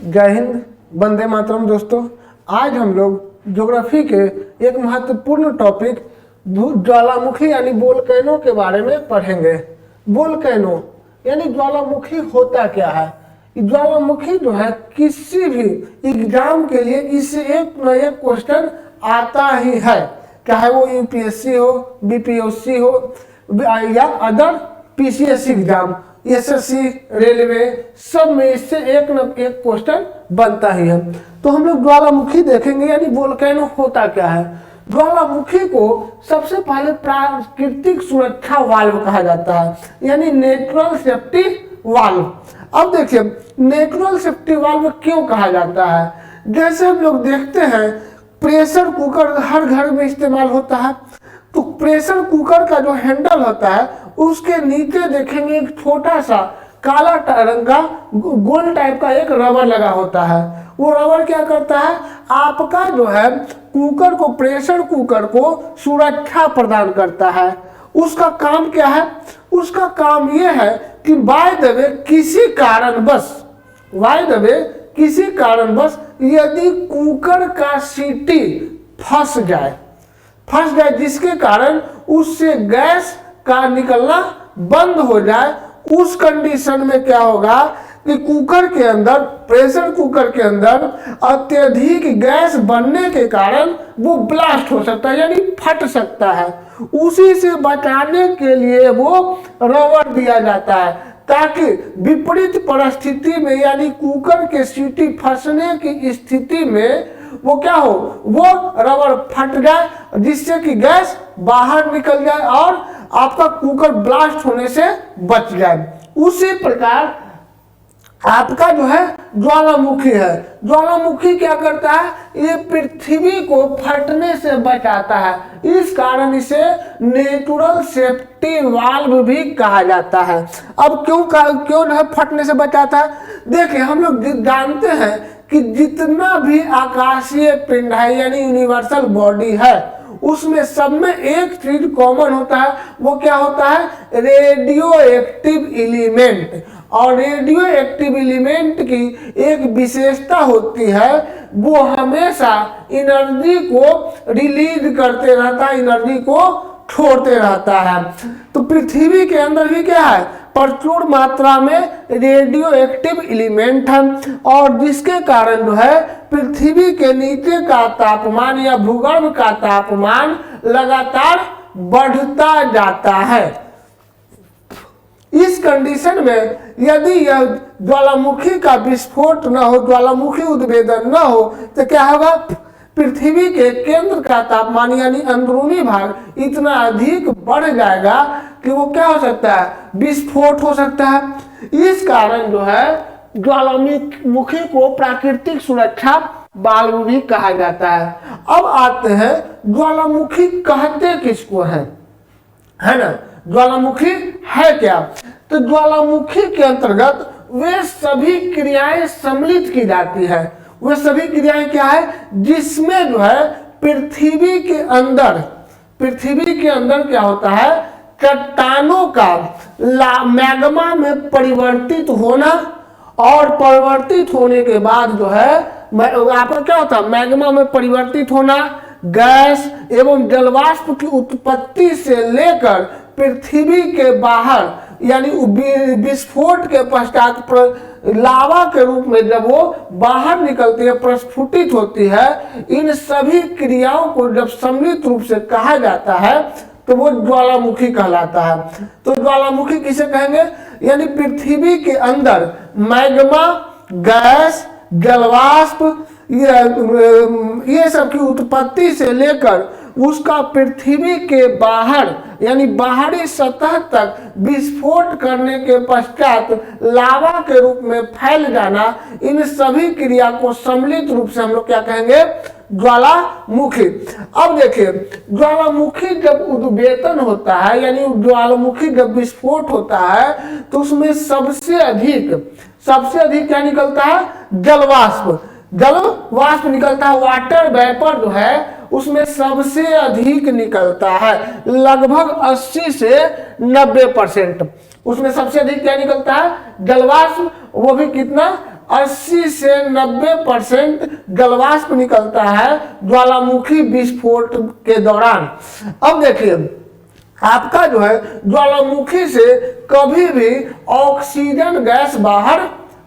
जय हिंद, वंदे मातरम। दोस्तों, आज हम लोग ज्योग्राफी के एक महत्वपूर्ण टॉपिक ज्वालामुखी यानी वोल्केनो के बारे में पढ़ेंगे। वोल्केनो यानी ज्वालामुखी होता क्या है? ज्वालामुखी जो है किसी भी एग्जाम के लिए इससे एक न एक क्वेश्चन आता ही है, चाहे वो यूपीएससी हो, बीपीएससी हो या other PCSC exam, SSC, railway, सब में इससे एक न एक क्वेश्चन बनता ही है। तो हम लोग ज्वालामुखी देखेंगे यानी वोल्केनो होता क्या है। ज्वालामुखी को सबसे पहले प्राकृतिक सुरक्षा वाल्व कहा जाता है, यानी नेचुरल सेफ्टी वाल्व। अब देखिए, नेचुरल सेफ्टी वाल्व क्यों कहा जाता है? जैसे हम लोग देखते हैं प्रेशर कुकर हर घर में इस्तेमाल होता है, तो प्रेशर कुकर का जो हैंडल होता है उसके नीचे देखेंगे एक छोटा सा काला रंग का गोल टाइप का एक रबर लगा होता है। वो रबर क्या करता है? आपका जो है कुकर को, प्रेशर कुकर को सुरक्षा प्रदान करता है। उसका काम क्या है? उसका काम ये है कि बाय द वे किसी कारणवश यदि कुकर का सीटी फंस जाए, जिसके कारण उससे गैस का निकलना बंद हो जाए, उस कंडीशन में क्या होगा कि कुकर के अंदर, प्रेशर कुकर के अंदर अत्यधिक गैस बनने के कारण वो ब्लास्ट हो सकता है, यानी फट सकता है। उसी से बचाने के लिए वो रबर दिया जाता है, ताकि विपरीत परिस्थिति में, यानी कुकर के सीटी फंसने की स्थिति में वो क्या हो, वो रबर फट जाए, जिससे कि गैस बाहर निकल जाए और आपका कुकर ब्लास्ट होने से बच जाए। उसी प्रकार आपका जो है ज्वालामुखी है। ज्वालामुखी क्या करता है? ये पृथ्वी को फटने से बचाता है, इस कारण इसे नेचुरल सेफ्टी वाल्व भी कहा जाता है। अब क्यों है फटने से बचाता है? देखिए, हम लोग जानते हैं कि जितना भी आकाशीय पिंड है यानी यूनिवर्सल बॉडी है, उसमें सब में एक चीज कॉमन होता है। वो क्या होता है? Radio active element. और रेडियो एक्टिव एलिमेंट की एक विशेषता होती है, वो हमेशा एनर्जी को रिलीज करते रहता है, एनर्जी को छोड़ते रहता है। तो पृथ्वी के अंदर भी क्या है? प्रचुर मात्रा में रेडियो एक्टिव एलिमेंट है, और जिसके कारण जो है पृथ्वी के नीचे का तापमान या भूगर्भ का तापमान लगातार बढ़ता जाता है। इस कंडीशन में यदि यह ज्वालामुखी का विस्फोट न हो, ज्वालामुखी उद्भेदन न हो, तो क्या होगा? पृथ्वी के केंद्र का तापमान यानी अंदरूनी भाग इतना अधिक बढ़ जाएगा कि वो क्या हो सकता है? विस्फोट हो सकता है। इस कारण जो है ज्वालामुखी को प्राकृतिक सुरक्षा वाल्व भी कहा जाता है। अब आते हैं ज्वालामुखी कहते किसको है ना? ज्वालामुखी है क्या? तो ज्वालामुखी के अंतर्गत वे सभी क्रियाएं सम्मिलित की जाती है। वे सभी क्रियाएं क्या है? जिसमें जो है पृथ्वी के अंदर क्या होता है? चट्टानों का मैग्मा में परिवर्तित होना, और परिवर्तित होने के बाद जो है आपका क्या होता है? मैग्मा में परिवर्तित होना, गैस एवं जलवाष्प की उत्पत्ति से लेकर पृथ्वी के बाहर, यानी विस्फोट के पश्चात लावा के रूप में जब वो बाहर निकलती है, प्रस्फुटित होती है, इन सभी क्रियाओं को जब सम्मिलित रूप से कहा जाता है तो वो ज्वालामुखी कहलाता है। तो ज्वालामुखी किसे कहेंगे? यानी पृथ्वी के अंदर मैग्मा, गैस, जलवाष्प, ये सब की उत्पत्ति से लेकर उसका पृथ्वी के बाहर यानी बाहरी सतह तक विस्फोट करने के पश्चात लावा के रूप में फैल जाना, इन सभी क्रिया को सम्मिलित रूप से हम लोग क्या कहेंगे? ज्वालामुखी। अब देखिए, ज्वालामुखी जब उद्भेदन होता है यानी ज्वालामुखी जब विस्फोट होता है, तो उसमें सबसे अधिक क्या निकलता है? जलवाष्प निकलता है। वाटर वेपर जो है उसमें सबसे अधिक निकलता है, लगभग 80 से 90%। उसमें सबसे अधिक क्या निकलता है? जलवाष्प। वो भी कितना? 80 से 90% जलवाष्प निकलता है ज्वालामुखी विस्फोट के दौरान। अब देखिए आपका जो है ज्वालामुखी से कभी भी ऑक्सीजन गैस बाहर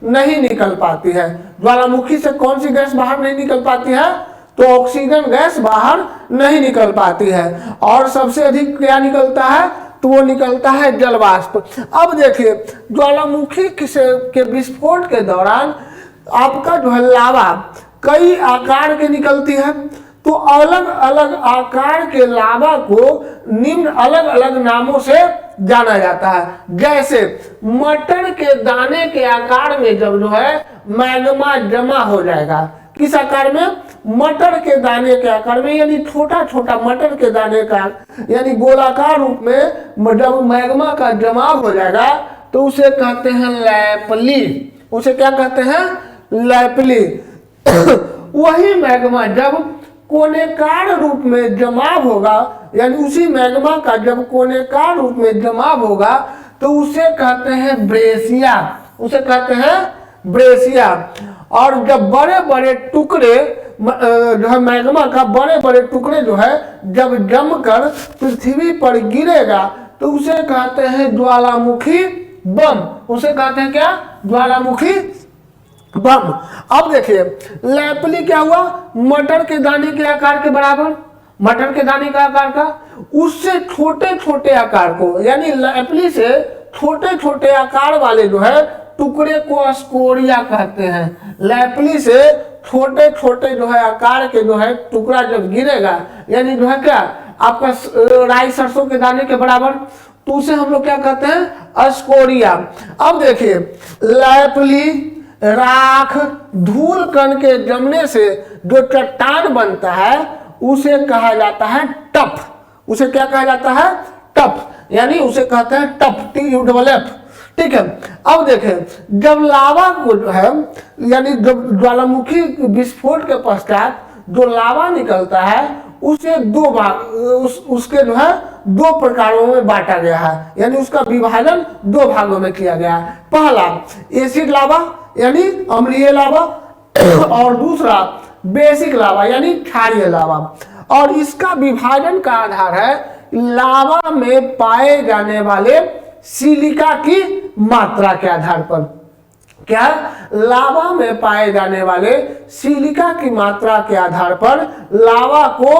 नहीं निकल पाती है। ज्वालामुखी से कौन सी गैस बाहर नहीं निकल पाती है? तो ऑक्सीजन गैस बाहर नहीं निकल पाती है। और सबसे अधिक क्या निकलता है? तो वो निकलता है जलवाष्प। अब देखिए ज्वालामुखी के विस्फोट के दौरान आपका जो है लावा कई आकार के निकलती है। तो अलग अलग आकार के लावा को निम्न अलग अलग नामों से जाना जाता है। जैसे मटर के दाने के आकार में जब जो है मैग्मा जमा हो जाएगा, किस आकार में? मटर के दाने के आकार में, यानी छोटा छोटा मटर के दाने का यानी गोलाकार रूप में जब मैग्मा का जमाव हो जाएगा तो उसे कहते हैं लैपली। उसे क्या कहते हैं? लैपली। वही मैग्मा जब कोनेकार रूप में जमाव होगा, यानी उसी मैग्मा का जब कोनेकार रूप में जमाव होगा तो उसे कहते हैं ब्रेसिया। उसे कहते हैं ब्रेसिया। और जब बड़े बड़े टुकड़े जो है मैग्मा का बड़े बड़े टुकड़े जो है जब जमकर पृथ्वी पर गिरेगा तो उसे कहते हैं ज्वालामुखी बम। उसे कहते हैं क्या? ज्वालामुखी बम। अब देखिए लैपली क्या हुआ? मटर के दाने के आकार के बराबर, मटर के दाने का आकार का, उससे छोटे छोटे आकार को, यानी लैपली से छोटे छोटे आकार वाले जो है टुकड़े को स्कोरिया कहते हैं। लैपली से छोटे छोटे जो है आकार के जो है टुकड़ा जब गिरेगा, यानी जो है क्या आपका राई सरसों के दाने के बराबर, तो उसे हम लोग क्या कहते हैं? स्कोरिया। अब देखिए लैपली, राख, धूल कण के जमने से जो चट्टान बनता है उसे कहा जाता है टफ। उसे क्या कहा जाता है? टफ, यानी उसे कहते हैं टफ, TUFF। ठीक है। अब देखें जब लावा को जो है यानी जब ज्वालामुखी विस्फोट के पश्चात जो लावा निकलता है उसे दो भाग उसके जो है दो प्रकारों में बांटा गया है, यानी उसका विभाजन दो भागों में किया गया है। पहला एसिड लावा यानी अम्लीय लावा और दूसरा बेसिक लावा यानी क्षारीय लावा। और इसका विभाजन का आधार है लावा में पाए जाने वाले सिलिका की मात्रा के आधार पर। क्या? लावा में पाए जाने वाले सिलिका की मात्रा के आधार पर लावा को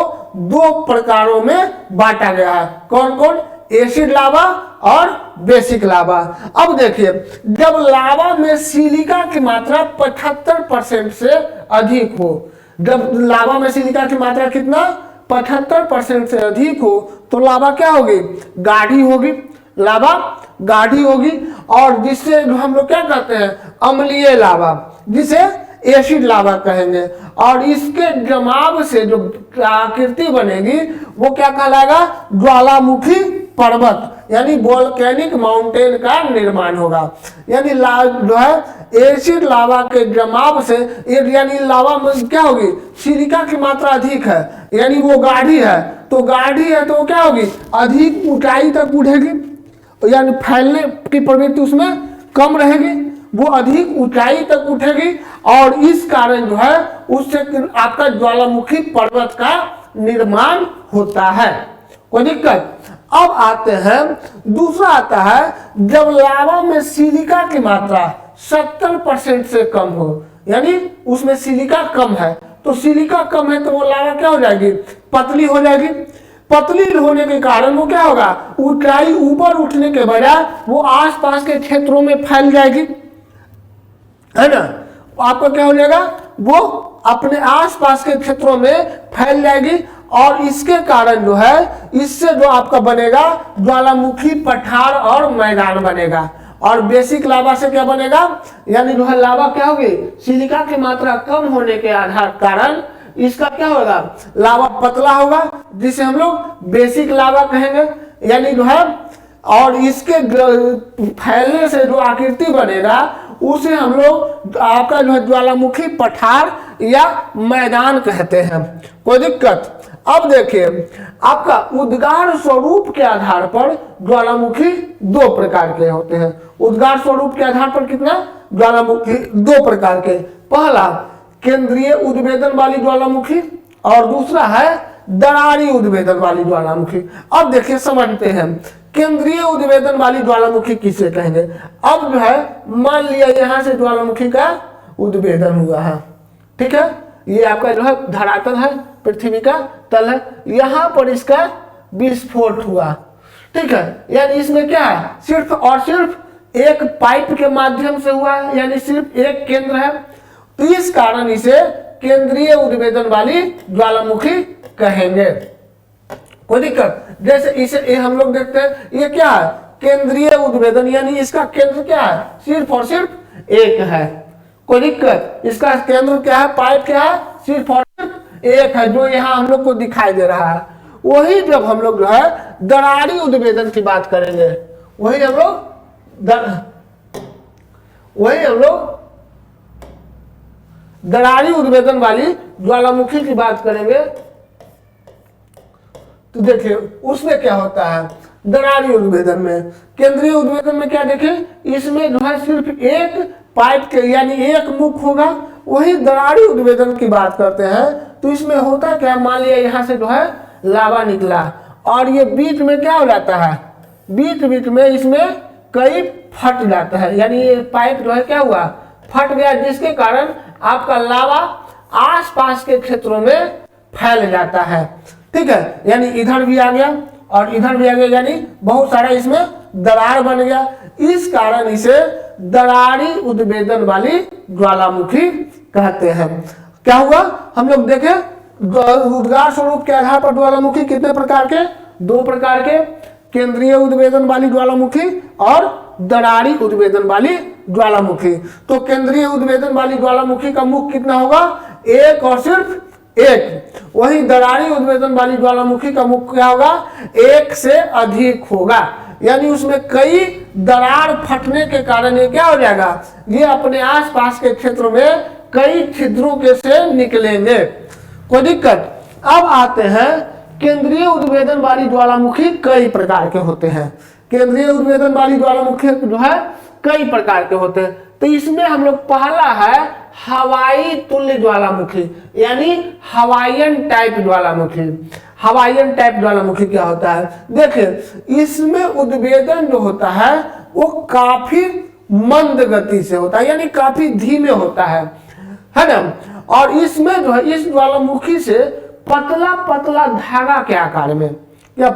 दो प्रकारों में बांटा गया है। कौन कौन? एसिड लावा और बेसिक लावा। अब देखिए जब लावा में सिलिका की मात्रा 75% से अधिक हो, जब लावा में सिलिका की मात्रा कितना? 75% से अधिक हो तो लावा क्या होगी? गाढ़ी होगी। लावा गाढ़ी होगी और जिससे हम लोग क्या कहते हैं? अम्लीय लावा, जिसे एसिड लावा कहेंगे। और इसके जमाव से जो आकृति बनेगी वो क्या कहलाएगा? ज्वालामुखी पर्वत यानी वोल्केनिक माउंटेन का निर्माण होगा। यानी जो है एसिड लावा के जमाव से यानी लावा में क्या होगी? सिलिका की मात्रा अधिक है, यानी वो गाढ़ी है। तो गाढ़ी है तो क्या होगी? अधिक ऊंचाई तक उठेगी, यानी फैलने की प्रवृत्ति उसमें कम रहेगी, वो अधिक ऊंचाई तक उठेगी और इस कारण जो है उससे आपका ज्वालामुखी पर्वत का निर्माण होता है। कोई दिक्कत? अब आते हैं दूसरा आता है जब लावा में सिलिका की मात्रा 70% से कम हो, यानी उसमें सिलिका कम है। तो सिलिका कम है तो वो लावा क्या हो जाएगी? पतली हो जाएगी। पतली होने के कारण वो क्या होगा? ऊंचाई ऊपर उठने के बजाय वो आसपास के क्षेत्रों में फैल जाएगी, है ना? आपका क्या हो जाएगा? वो अपने आसपास के क्षेत्रों में फैल जाएगी और इसके कारण जो है इससे जो आपका बनेगा ज्वालामुखी पठार और मैदान बनेगा। और बेसिक लावा से क्या बनेगा? यानी जो है लावा क्या होगी? सिलिका की मात्रा कम होने के आधार कारण इसका क्या होगा? लावा पतला होगा, जिसे हम लोग बेसिक लावा कहेंगे। यानी जो है और इसके फैलने से जो आकृति बनेगा उसे हम लोग आपका जो है ज्वालामुखी पठार या मैदान कहते हैं। कोई दिक्कत? अब देखिए आपका उद्गार स्वरूप के आधार पर ज्वालामुखी दो प्रकार के होते हैं। उद्गार स्वरूप के आधार पर कितना? ज्वालामुखी दो प्रकार के, पहला केंद्रीय उद्भेदन वाली ज्वालामुखी और दूसरा है दरारी उद्भेदन वाली ज्वालामुखी। अब देखिए समझते हैं केंद्रीय उद्भेदन वाली ज्वालामुखी किसे कहेंगे। अब जो है मान लिया यहाँ से ज्वालामुखी का उद्भेदन हुआ है, ठीक है, ये आपका जो है धरातल है, पृथ्वी का तल है, यहाँ पर इसका विस्फोट हुआ, ठीक है, यानी इसमें क्या है, सिर्फ और सिर्फ एक पाइप के माध्यम से हुआ है, यानी सिर्फ एक केंद्र है, तो इस कारण इसे केंद्रीय उद्भेदन वाली ज्वालामुखी कहेंगे। कोई दिक्कत, जैसे इसे हम लोग देखते हैं ये क्या है, केंद्रीय उद्भेदन, यानी इसका केंद्र क्या है, सिर्फ और सिर्फ एक है। कोई दिक्कत, इसका केंद्र क्या है, पाइप क्या है, सिर्फ और सिर्फ एक है, जो यहाँ हम लोग को दिखाई दे रहा है। वही जब हम लोग जो है दरारी उद्भेदन की बात करेंगे, वही हम लोग दरारी उद्भेदन वाली ज्वालामुखी की बात करेंगे, तो देखिए उसमें क्या होता है, दरारी उद्भेदन में, केंद्रीय उद्भेदन में क्या देखें, इसमें जो है सिर्फ एक पाइप के यानी एक मुख होगा। वही दरारी उद्भेदन की बात करते हैं तो इसमें होता क्या, मान लिया यहाँ से जो है लावा निकला और ये बीच में क्या हो जाता है, बीच बीच में इसमें कई फट जाता है, यानी ये पाइप जो है क्या हुआ, फट गया, जिसके कारण आपका लावा आसपास के क्षेत्रों में फैल जाता है, ठीक है, यानी इधर भी आ गया और इधर भी आ गया, यानी बहुत सारा इसमें दरार बन गया। इस कारण इसे दरारी उद्भेदन वाली ज्वालामुखी कहते हैं। क्या हुआ, हम लोग देखें उद्गार स्वरूप के आधार पर ज्वालामुखी कितने प्रकार के, दो प्रकार के, केंद्रीय उद्भेदन वाली ज्वालामुखी और दरारी उद्भेदन वाली ज्वालामुखी। तो केंद्रीय उद्भेदन वाली ज्वालामुखी का मुख कितना होगा, एक और सिर्फ एक। वही दरारी उद्भेदन वाली ज्वालामुखी का मुख क्या होगा, एक से अधिक होगा, यानी उसमें कई दरार फटने के कारण ये क्या हो जाएगा, ये अपने आसपास के क्षेत्र में कई छिद्रों के से निकलेंगे। कोई दिक्कत। अब आते हैं केंद्रीय उद्भेदन वाली ज्वालामुखी कई प्रकार के होते हैं। केंद्रीय उद्भेदन वाली ज्वालामुखी जो है कई प्रकार के होते हैं, तो इसमें हम लोग पहला है हवाई तुल्य ज्वालामुखी, यानी हवाईयन टाइप ज्वालामुखी। हवाईयन टाइप ज्वालामुखी क्या होता है, देखिए इसमें उद्भेदन जो होता है वो काफी मंद गति से होता है, यानी काफी धीमे होता है ना। और इसमें जो है इस ज्वालामुखी से पतला पतला धागा के आकार में या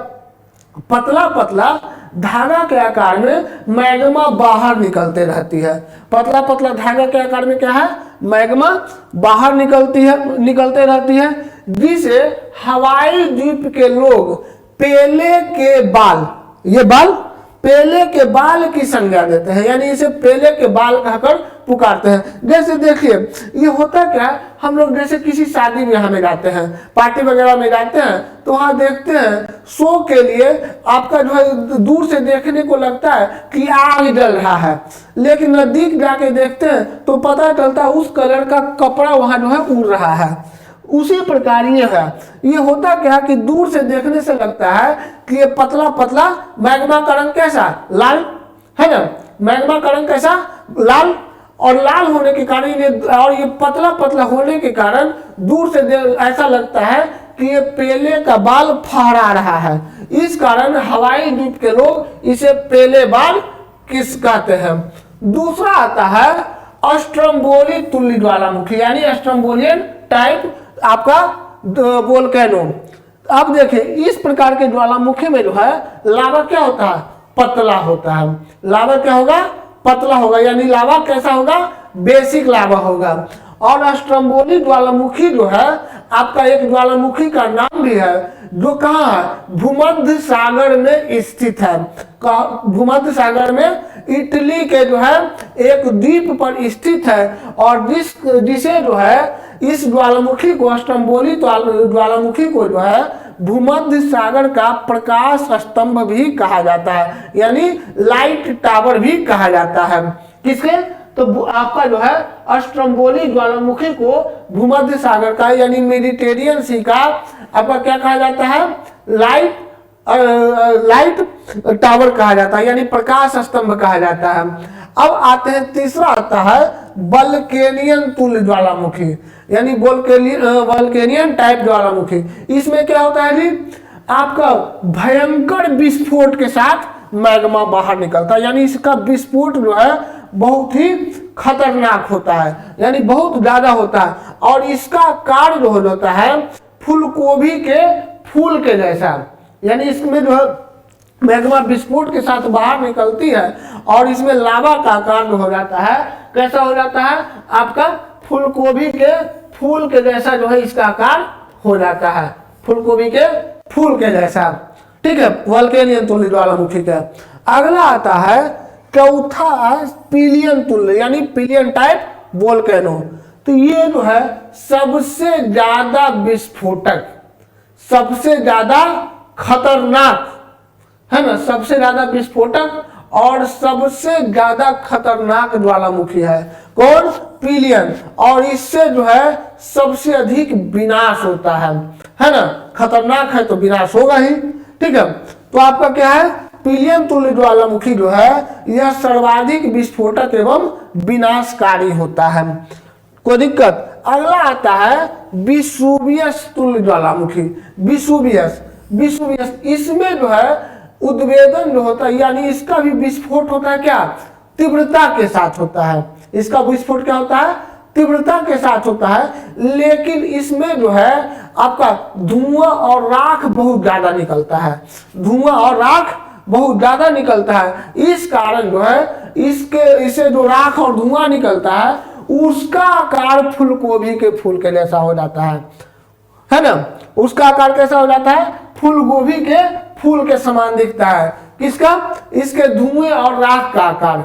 पतला पतला धागा के आकार में मैग्मा बाहर निकलते रहती है। पतला पतला धागा के आकार में क्या है, मैग्मा बाहर निकलते रहती है, जिसे हवाई द्वीप के लोग पेले के बाल, ये बाल पेले के बाल की संज्ञा देते हैं, यानी इसे पेले के बाल कहकर पुकारते हैं। जैसे देखिए ये होता क्या है, हम लोग जैसे किसी शादी ब्याह में जाते हैं, पार्टी वगैरह में जाते हैं, तो वहां देखते हैं शो के लिए आपका जो है दूर से देखने को लगता है कि आग जल रहा है, लेकिन नजदीक जाके देखते हैं तो पता चलता है उस कलर का कपड़ा वहां जो है उड़ रहा है। उसी प्रकार ये है, ये होता क्या कि दूर से देखने से लगता है कि ये पतला पतला मैग्मा का रंग कैसा, लाल है ना, मैग्मा का रंग कैसा, लाल, और लाल होने के कारण ये पतला पतला होने के कारण दूर से ऐसा लगता है कि ये पेले का बाल फहरा रहा है। इस कारण हवाई द्वीप के लोग इसे पेले बाल किस कहते हैं। दूसरा आता है अस्ट्रम्बोली तुल्य ज्वालामुखी, यानी अस्ट्रम्बोलियन टाइप आपका वोल्केनो। अब देखिए इस प्रकार के ज्वालामुखी में जो है लावा क्या होता है, पतला होता है। लावा क्या होगा, पतला होगा, यानी लावा कैसा होगा, बेसिक लावा होगा। और अस्ट्रम्बोली ज्वालामुखी जो है आपका एक ज्वालामुखी का नाम भी है, जो कहाँ है, भूमध्य सागर में स्थित है। भूमध्य सागर में इटली के जो है एक द्वीप पर स्थित है, और जिसे जो है इस ज्वालामुखी को, अस्ट्रम्बोली ज्वालामुखी को जो है भूमध्य सागर का प्रकाश स्तंभ भी कहा जाता है, यानी लाइट टावर भी कहा जाता है। किसके, तो आपका जो है अस्ट्रम्बोली ज्वालामुखी को भूमध्य सागर का यानी मेडिटेरियन सी का आपका क्या कहा जाता है, लाइट टावर कहा जाता है, यानी प्रकाश स्तंभ कहा जाता है। अब आते हैं, तीसरा आता है वल्केनियन तुल्य ज्वालामुखी, यानी वल्केनियन टाइप ज्वालामुखी। इसमें क्या होता है जी, आपका भयंकर विस्फोट के साथ मैग्मा बाहर निकलता है, यानी इसका विस्फोट जो है बहुत ही खतरनाक होता है, यानी बहुत ज्यादा होता है, और इसका आकार जो होता है फूलगोभी के फूल के जैसा, यानी इसमें जो है मैग्मा विस्फोट के साथ बाहर निकलती है और इसमें लावा का आकार जो हो जाता है, कैसा हो जाता है, आपका फूलगोभी के फूल के जैसा जो है इसका आकार हो जाता है, फूलगोभी के फूल के जैसा। ठीक है, वल्केनियन तुल्य ज्वालामुखी का। अगला आता है चौथा पिलियन तुल्य, यानी पिलियन टाइप वोल्केनो। तो ये जो है सबसे ज्यादा विस्फोटक, सबसे ज्यादा खतरनाक है ना, सबसे ज्यादा विस्फोटक और सबसे ज्यादा खतरनाक ज्वालामुखी है। कौन? पिलियन। और इससे जो है सबसे अधिक विनाश होता है ना, खतरनाक है तो विनाश होगा ही। ठीक है, तो आपका क्या है, पिलियन तुल्य ज्वालामुखी जो है यह सर्वाधिक विस्फोटक एवं विनाशकारी होता है, कोई दिक्कत। अगला आता है विसुवियस तुल्य ज्वालामुखी। विसुवियस, इसमें जो है उद्वेदन जो होता है, यानी इसका भी विस्फोट होता है क्या, तीव्रता के साथ होता है। इसका विस्फोट क्या होता है, तीव्रता के साथ होता है, लेकिन इसमें जो है आपका धुआं और राख बहुत ज्यादा निकलता है, धुआं और राख बहुत ज्यादा निकलता है। इस कारण जो है इसे जो राख और धुआं निकलता है उसका आकार फूलगोभी के फूल के जैसा हो जाता है ना, उसका आकार कैसा हो जाता है, फूलगोभी के फूल के समान दिखता है। किसका? इसके धुएं और राख का आकार।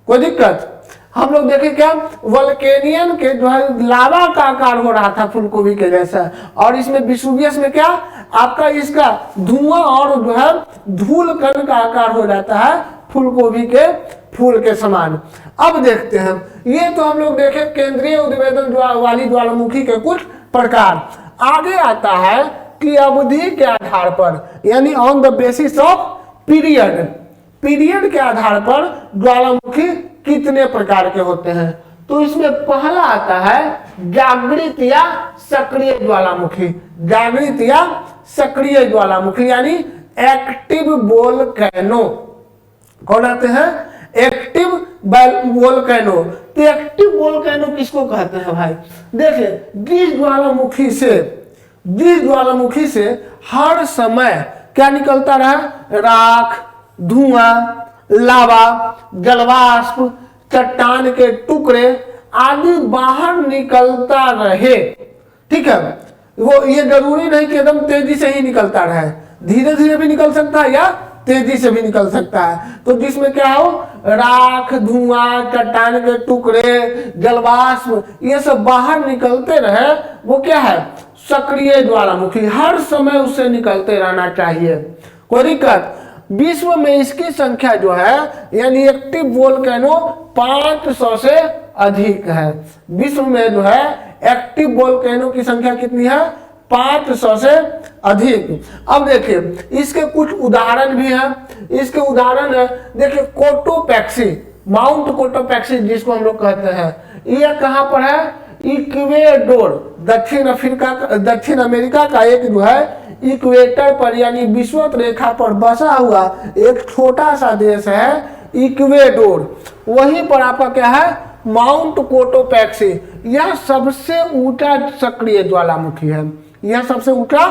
कोई दिक्कत? हम लोग देखें क्या, वल्केनियन के जो है लावा का आकार हो रहा था फूलगोभी के जैसा, और इसमें विसुवियस में क्या, आपका इसका धुआं और जो है धूल कण का आकार हो जाता है फूलगोभी के फूल के समान। अब देखते हैं, ये तो हम लोग देखे केंद्रीय उद्वेदन वाली ज्वालामुखी के कुछ प्रकार। आगे आता है कि अवधि के आधार पर, यानी on the basis of period के आधार पर ज्वालामुखी कितने प्रकार के होते हैं। तो इसमें पहला आता है जागृत या सक्रिय ज्वालामुखी। जागृत या सक्रिय ज्वालामुखी यानी एक्टिव वोल्केनो। कौन आते हैं? Active volcano. तो एक्टिव वोल्केनो किसको कहते हैं भाई? देखिए, जिस ज्वालामुखी से हर समय क्या निकलता रहा, राख, धुआं, लावा, जलवाष्प, चट्टान के टुकड़े आदि बाहर निकलता रहे। ठीक है, वो ये जरूरी नहीं कि एकदम तेजी से ही निकलता रहे, धीरे धीरे भी निकल सकता है या तेजी से भी निकल सकता है। तो जिसमें क्या हो, राख, धुआं, चट्टान के टुकड़े, जलवाष्प, ये सब बाहर निकलते रहे, वो क्या है, सक्रिय ज्वालामुखी। हर समय उससे निकलते रहना चाहिए, कोई दिक्कत। विश्व में इसकी संख्या जो है यानी एक्टिव वोल्केनो 500 से अधिक है। विश्व में जो है एक्टिव वोल्केनो की संख्या कितनी है? 500 से अधिक। अब देखिए, इसके कुछ उदाहरण भी हैं। इसके उदाहरण है, देखिए कोटोपैक्सी, माउंट कोटोपैक्सी जिसको हम लोग कहते हैं, ये कहाँ पर है? इक्वेडोर, दक्षिण अमेरिका का एक जो है इक्वेटर पर यानी विषुवत रेखा पर बसा हुआ एक छोटा सा देश है इक्वेडोर। वहीं पर आपका क्या है? Mount Cotopaxi. यह सबसे ऊंचा सक्रिय ज्वालामुखी है। यह सबसे ऊंचा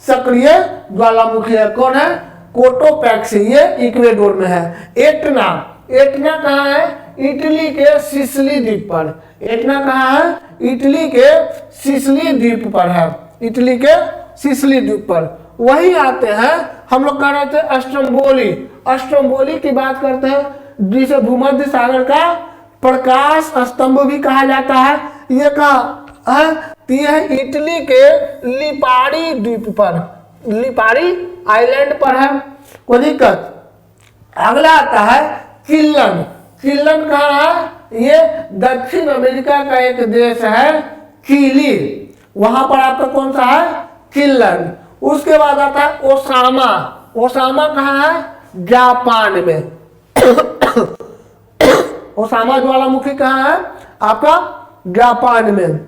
सक्रिय ज्वालामुखी है। कौन है? कोटोपैक्सी। ये इक्वेडोर में है। एटना, एटना कहाँ है? इटली के सिसिली द्वीप पर। एटना कहाँ है? इटली के सिसिली द्वीप पर है। इटली के सिसिली द्वीप पर। वही आते हैं, हम लोग कह रहे थे स्ट्रोम्बोली। स्ट्रोम्बोली की बात करते हैं, जिसे भूमध्य सागर का प्रकाश स्तंभ भी कहा जाता है। ये कहा है? ये है इटली के लिपारी द्वीप पर, लिपारी आइलैंड पर है, कोई दिक्कत। अगला आता है चिल्लन। चिल्लन कहाँ है? ये दक्षिण अमेरिका का एक देश है चिली, वहां पर आपका कौन सा है? चिल्लन। उसके बाद आता है ओसामा। ओसामा कहाँ है? जापान में। ओसामा ज्वालामुखी कहाँ है? आपका जापान में।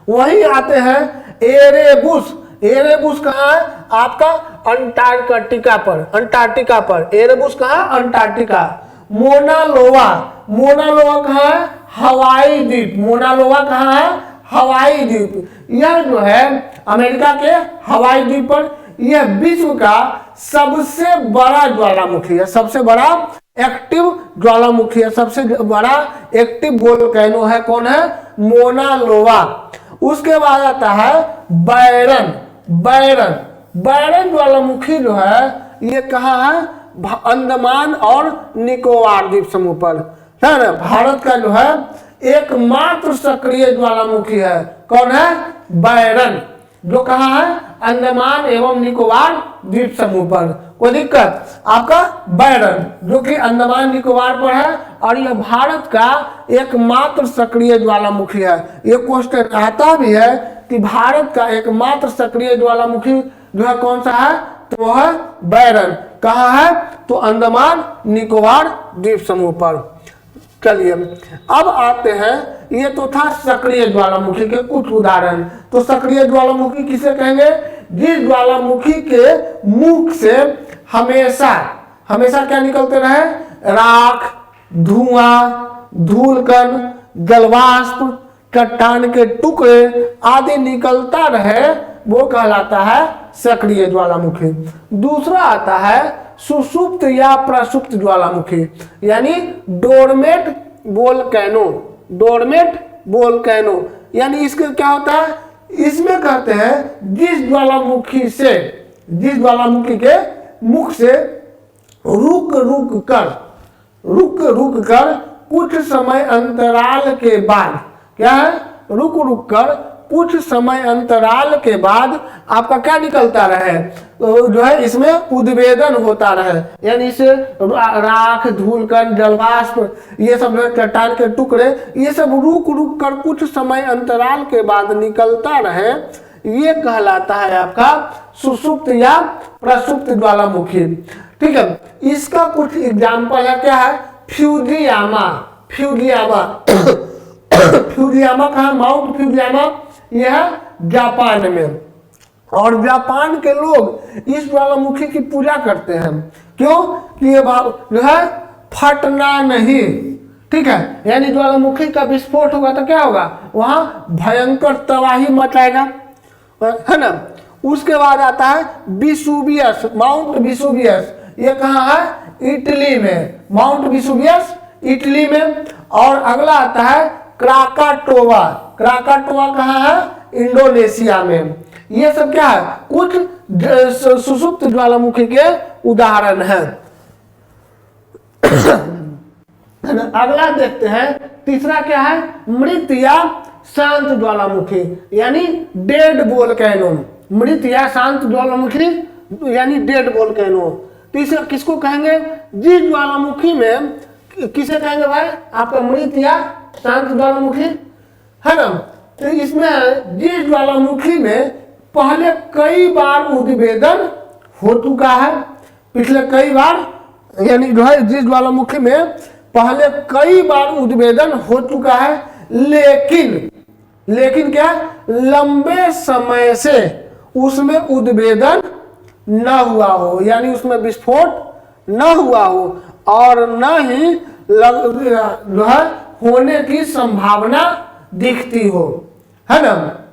वहीं आते हैं एरेबुस। एरेबुस कहाँ है? आपका अंटार्कटिका पर। अंटार्कटिका पर एरेबुस कहाँ? अंटार्कटिका। मोना लोआ। मोना लोआ कहाँ है? हवाई द्वीप। मोना लोआ कहाँ है? हवाई द्वीप। यह जो है अमेरिका के हवाई द्वीप पर, यह विश्व का सबसे बड़ा ज्वालामुखी है। सबसे बड़ा एक्टिव ज्वालामुखी है। सबसे बड़ा एक्टिव वोल्केनो है। कौन है? मोना लोआ। उसके बाद आता है बैरन। बैरन बैरन ज्वालामुखी जो है ये कहाँ है? अंडमान और निकोबार द्वीप समूह पर है ना। भारत का जो है एकमात्र सक्रिय ज्वालामुखी है। कौन है? बैरन, जो कहाँ है? अंडमान एवं निकोबार द्वीप समूह पर। कोई दिक्कत? आपका बैरन जो कि अंडमान निकोबार पर है और यह भारत का एकमात्र सक्रिय ज्वालामुखी है। ये क्वेश्चन आता भी है कि भारत का एकमात्र सक्रिय ज्वालामुखी जो है कौन सा है? तो वह है बैरन। कहाँ है? तो अंडमान निकोबार द्वीप समूह पर। चलिए अब आते हैं, ये तो था सक्रिय ज्वालामुखी के कुछ उदाहरण। तो सक्रिय ज्वालामुखी किसे कहेंगे? जिस ज्वालामुखी के मुख से हमेशा हमेशा क्या निकलते रहे? राख, धुआं, धूलकण, जलवाष्प, चट्टान के टुकड़े आदि निकलता रहे, वो कहलाता है सक्रिय ज्वालामुखी। दूसरा आता है सुषुप्त या प्रसुप्त ज्वालामुखी, यानी डोरमेट वोल्केनो। डोरमेट वोल्केनो यानी इसके क्या होता है? इसमें कहते हैं जिस ज्वालामुखी के मुख से रुक रुक कर कुछ समय अंतराल के बाद, क्या है? रुक कर कुछ समय अंतराल के बाद आपका क्या निकलता रहे? जो है इसमें उद्वेदन होता रहे, यानी इसे राख, धूलकण, जलवाष्प, ये सब चट्टान के टुकड़े, ये सब रुक कर कुछ समय अंतराल के बाद निकलता रहे, ये कहलाता है आपका सुषुप्त या प्रसुप्त ज्वालामुखी। ठीक है, इसका कुछ एग्जाम्पल है। क्या है? फ्यूजियामा। फ्यूजियामा फ्यूजियामा कहाँ? माउंट फ्यूजियामा, यह जापान में। और जापान के लोग इस ज्वालामुखी की पूजा करते हैं। क्यों? कि ये जो है फटना नहीं। ठीक है, यानी ज्वालामुखी का विस्फोट होगा तो क्या होगा? वहां भयंकर तबाही मचाएगा, है ना। उसके बाद आता है विसुवियस, माउंट विसुवियस। ये कहाँ है? इटली में। माउंट विसुवियस इटली में। और अगला आता है क्राकाटोवा। क्राकाटोवा कहाँ है? इंडोनेशिया में। ये सब क्या है? कुछ सुषुप्त ज्वालामुखी के उदाहरण हैं। अगला देखते हैं, तीसरा क्या है? मृत या शांत ज्वालामुखी, यानी डेड वोल्केनो। मृत या शांत ज्वालामुखी यानी डेड वोल्केनो। तीसरा किसको कहेंगे? जिस ज्वालामुखी में, किसे कहेंगे भाई? आपका मृत या शांत ज्वालामुखी, है ना। तो इसमें जिस ज्वालामुखी में पहले कई बार उद्भेदन हो चुका है, पिछले कई बार, यानी जो है जिस ज्वालामुखी में पहले कई बार उद्भेदन हो चुका है, लेकिन क्या? लंबे समय से उसमें उद्भेदन न हुआ हो, यानी उसमें विस्फोट न हुआ हो और न ही जो है होने की संभावना दिखती हो, है ना।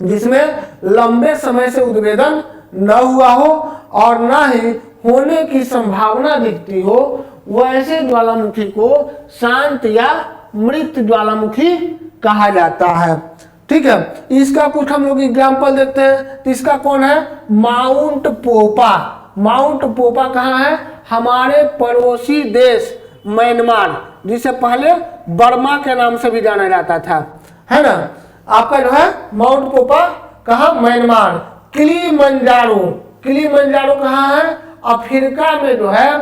जिसमें लंबे समय से उद्भेदन न हुआ हो और न ही होने की संभावना दिखती हो, वैसे ज्वालामुखी को शांत या मृत ज्वालामुखी कहा जाता है। ठीक है, इसका कुछ हम लोग एग्जाम्पल देखते हैं। तो इसका कौन है? माउंट पोपा। माउंट पोपा कहाँ है? हमारे पड़ोसी देश म्यांमार, जिसे पहले बर्मा के नाम से भी जाना जाता था, है ना। आपका जो है माउंट पोपा कहाँ? म्यांमार। किलिमंजारो। किलिमंजारो कहाँ है? अफ्रीका में जो है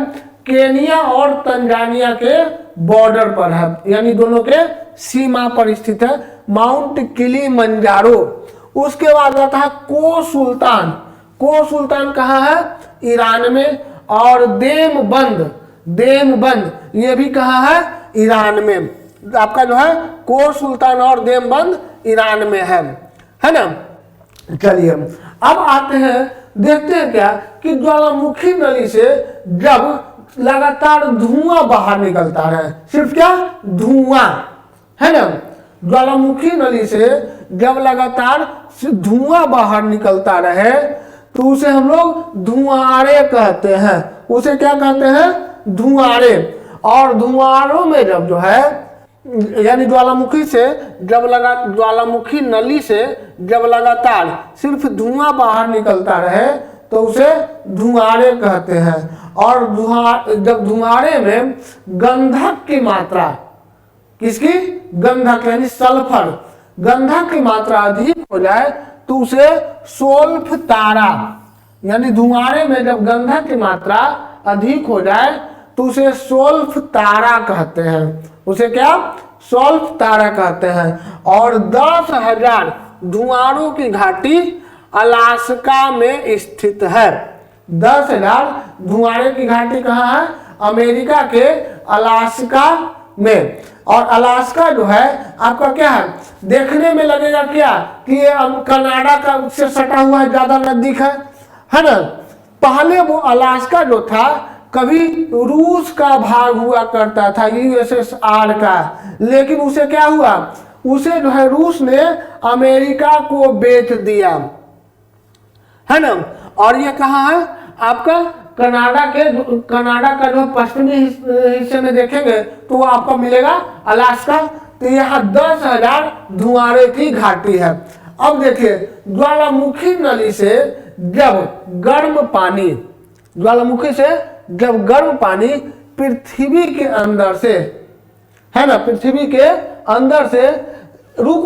केनिया और तंजानिया के बॉर्डर पर है, यानी दोनों के सीमा पर स्थित है माउंट किलिमंजारो। उसके बाद आता है को सुल्तान। को सुल्तान कहाँ है? ईरान में। और देमबंद, देमबंद ये भी कहाँ है? ईरान में। आपका जो है कोर सुल्तान और देवबंद ईरान में है ना। चलिए अब आते हैं, देखते हैं क्या कि ज्वालामुखी नली से जब लगातार धुआं बाहर निकलता है, सिर्फ क्या धुआं, है ना। ज्वालामुखी नली से जब लगातार धुआं बाहर निकलता रहे तो उसे हम लोग धुआंरे कहते हैं। उसे क्या कहते हैं? धुआंरे। और धुआंरों में जब जो है यानी ज्वालामुखी से जब ज्वालामुखी नली से जब लगातार सिर्फ धुआं बाहर निकलता रहे तो उसे धुआंरे कहते हैं। और जब धुआंरे में गंधक की मात्रा, किसकी? गंधक यानी सल्फर, गंधक की मात्रा अधिक हो जाए तो उसे सोल्फ तारा, यानी धुआंरे में जब गंधक की मात्रा अधिक हो जाए तो उसे सोल्फ तारा कहते हैं। उसे क्या? सोल्फ तारा कहते हैं। और 10,000 धुआंरों की घाटी अलास्का में स्थित है। 10,000 धुआंरे की घाटी कहाँ है? अमेरिका के अलास्का में। और अलास्का जो है आपका क्या है, देखने में लगेगा क्या कि ये कनाडा का से सटा हुआ है, ज्यादा नजदीक है ना। पहले वो अलास्का जो था कभी रूस का भाग हुआ करता था, यूएसएसआर का, लेकिन उसे क्या हुआ, उसे जो है रूस ने अमेरिका को बेच दिया, है ना। और ये कहाँ है आपका? कनाडा का जो पश्चिमी हिस्से में देखेंगे तो वो आपको मिलेगा अलास्का। तो यहाँ 10,000 धुआंरे की घाटी है। अब देखिए ज्वालामुखी नली से जब गर्म पानी, ज्वालामुखी से जब गर्म पानी पृथ्वी के अंदर से, है ना, पृथ्वी के अंदर से रुक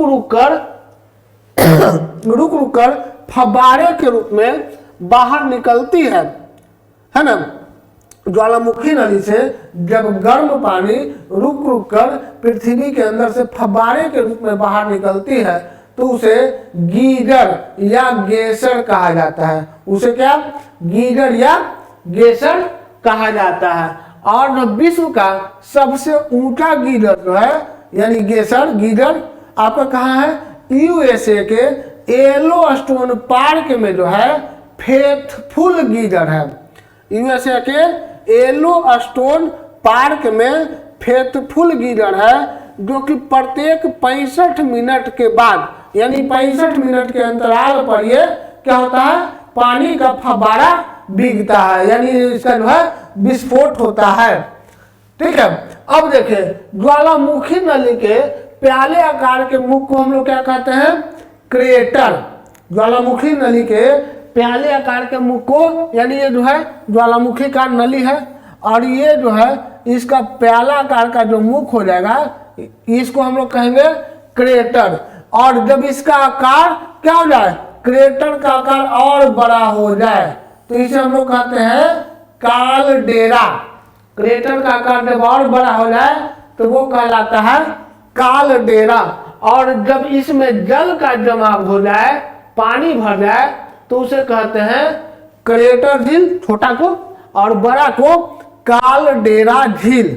रुक कर फव्वारे के रूप में बाहर निकलती है ना। ज्वालामुखी नली से जब गर्म पानी रुक कर पृथ्वी के अंदर से फव्वारे के रूप में बाहर निकलती है तो उसे गीजर या गेसर कहा जाता है। उसे क्या? गीजर या गेसर कहा जाता है। और जो विश्व का सबसे ऊंचा गीजर जो है यानी गीजर आपका कहाँ है? यूएसए के येलोस्टोन पार्क में जो है फेथफुल गीजर है। यूएसए के येलोस्टोन पार्क में फेथफुल गीजर है, जो कि प्रत्येक 65 मिनट के बाद, यानी 65 मिनट के अंतराल पर ये क्या होता है? पानी का फव्वारा बिगता है, यानी इसका जो है विस्फोट होता है। ठीक है। अब देखिए ज्वालामुखी नली के प्याले आकार के मुख को हम लोग क्या कहते हैं? क्रेटर। ज्वालामुखी नली के प्याले आकार के मुख को, यानी ये जो है ज्वालामुखी का नली है और ये जो है इसका प्याला आकार का जो मुख हो जाएगा इसको हम लोग कहेंगे क्रेटर। और जब इसका आकार क्या हो जाए, क्रेटर का आकार और बड़ा हो जाए तो इसे हम लोग कहते हैं कालडेरा। क्रेटर का आकार जब और बड़ा हो जाए तो वो कहलाता है कालडेरा। और जब इसमें जल का जमाव हो जाए, पानी भर जाए तो उसे कहते हैं क्रेटर झील, छोटा को, और बड़ा को कालडेरा झील,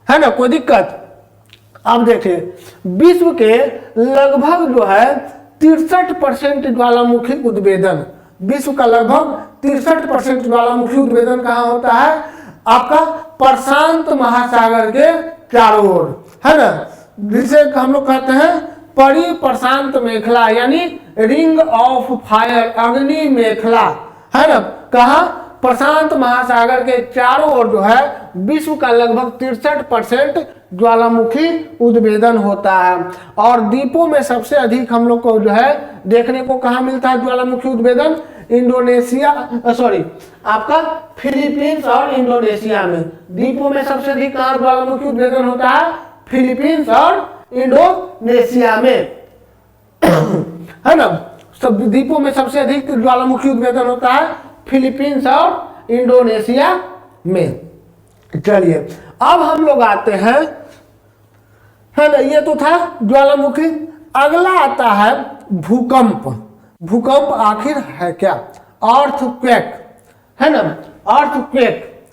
है ना। कोई दिक्कत? अब देखिए विश्व के लगभग जो है 63% ज्वालामुखी उद्भेदन, विश्व का लगभग 63% ज्वालामुखी उद्भेदन कहाँ होता है? आपका प्रशांत महासागर के चारों ओर, है ना, जिसे हम लोग कहते हैं परी प्रशांत मेखला, यानी रिंग ऑफ फायर, अग्नि मेखला, है ना। कहा? प्रशांत महासागर के चारों ओर जो है विश्व का लगभग 63% ज्वालामुखी उद्भेदन होता है। और द्वीपों में सबसे अधिक हम लोग को जो है देखने को कहाँ मिलता है ज्वालामुखी उद्भेदन? आपका फिलीपींस और इंडोनेशिया में। द्वीपों में सबसे अधिक कहाँ ज्वालामुखी उद्भेदन होता है? फिलीपींस और इंडोनेशिया में, है ना। सब द्वीपों में सबसे अधिक ज्वालामुखी उद्भेदन होता है फिलीपींस और इंडोनेशिया में। चलिए अब हम लोग आते हैं, है ना, ये तो था ज्वालामुखी। अगला आता है भूकंप। भूकंप आखिर है क्या? अर्थक्वेक, है ना, अर्थक्वेक।